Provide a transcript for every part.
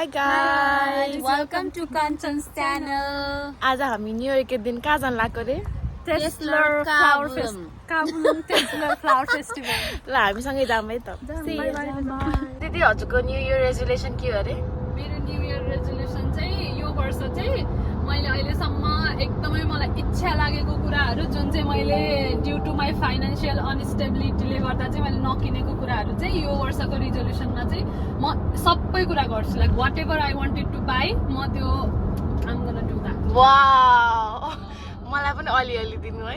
Hi guys, welcome to Kanchan's channel. आज हामी new year के दिन कहाँ जान लाग्यो रे? Tesla Flower Festival. ल हामीसँगै जाऊँ है त। दिदी हजुरको न्यू इयर रेजोल्युसन के हो अरे? मेरो न्यू इयर रेजोल्युसन चाहिँ यो वर्ष चाहिँ मैले अहिलेसम्म एकदमै मलाई इच्छा लागेको कुराहरू जुन चाहिँ मैले ड्यू टु माई फाइनेन्सियल अनस्टेबिलिटीले गर्दा चाहिँ मैले नकिनेको कुराहरू चाहिँ यो वर्षको रिजोल्युसनमा चाहिँ म सबै कुरा गर्छु like whatever I wanted to buy म त्यो I'm gonna do that wow मलाई पनि अलिअलि दिनु है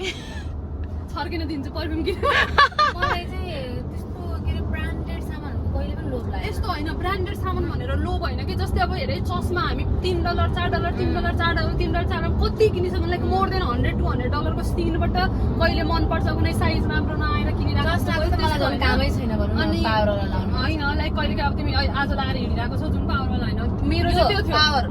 छर्किन दिन्छु पर्फ्युम किन मलाई चाहिँ त्यस्तो के अरे ब्रान्डेड सामानहरुको कहिले पनि लोभ लाग्दैन यस्तो होइन ब्रान्डेड सामान भनेर लोभ होइन कि जस्तै अब हेरे चस्मा हामी $3 $4 $3 $4 $3 $4 कति किनिसक्यो लाइक मोर देन $100 $200 स्किनबाट कहिले मनपर्छ कुनै साइज राम्रो नआएर किनिरहेको कामै छैन भनौँ न पावरवाला लाउनु होइन लाइक कहिले अब तिमी आज लगाएर हिँडिरहेको छौ जुन पावरवाला होइन मेरो चाहिँ त्यो थियो पावर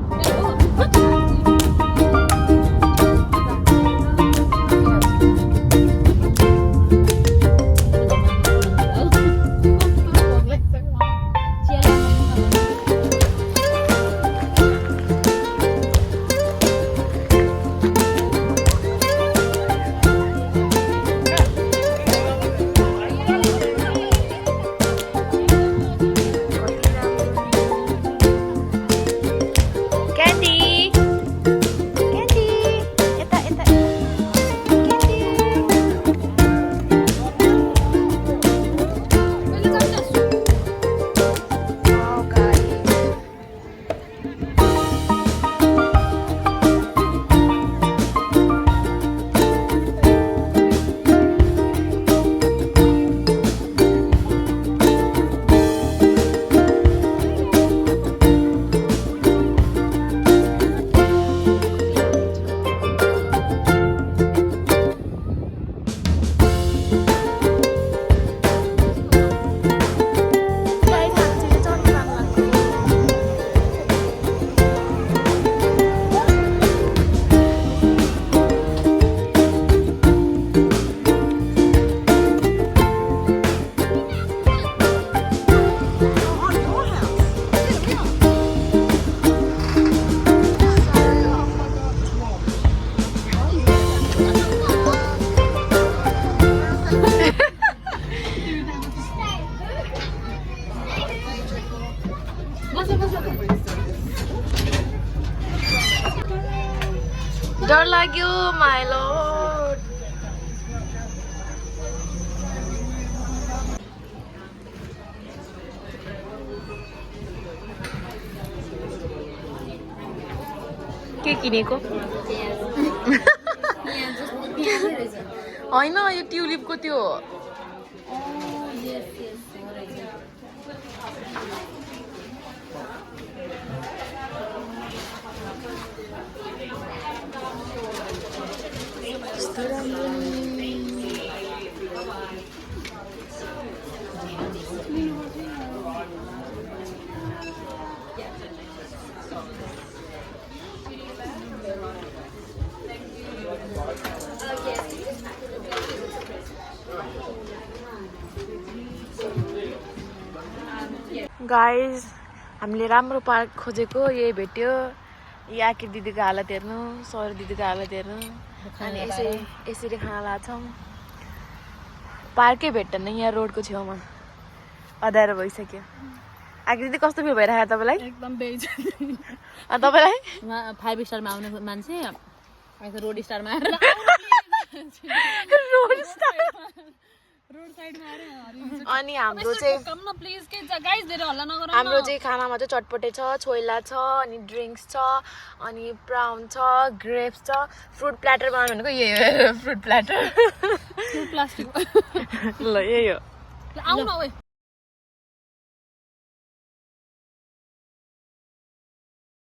डर लाग्यो माय लर्ड के किनेको होइन यो ट्युलिपको त्यो गाइज हामीले राम्रो पार्क खोजेको यही भेट्यो याकिर दिदीको हालत हेर्नु सर दिदीको हालत हेर्नु अनि यसरी खाना लाग्छौँ पार्कै भेट्दैन यहाँ रोडको छेउमा अँध्यारो भइसक्यो आखिर दिदी कस्तो फिल भइरहेको तपाईँलाई एकदम बेइज्जती तपाईँलाई 5 स्टारमा आउने मान्छे रोड स्टारमा आएर रोड स्टार रोड साइडमा आएर अनि हाम्रो चाहिँ कम न प्लिज के गाइस धेरै हल्ला नगर हाम्रो चाहिँ खानामा चाहिँ चटपटे छ छोइला छ अनि ड्रिङ्क्स छ अनि प्राउन छ ग्रेप्स छ फ्रुट प्ल्याटर बनाउनु भनेको यही हो फ्रुट प्ल्याटर प्लास्टिक ल यही हो आउन ओए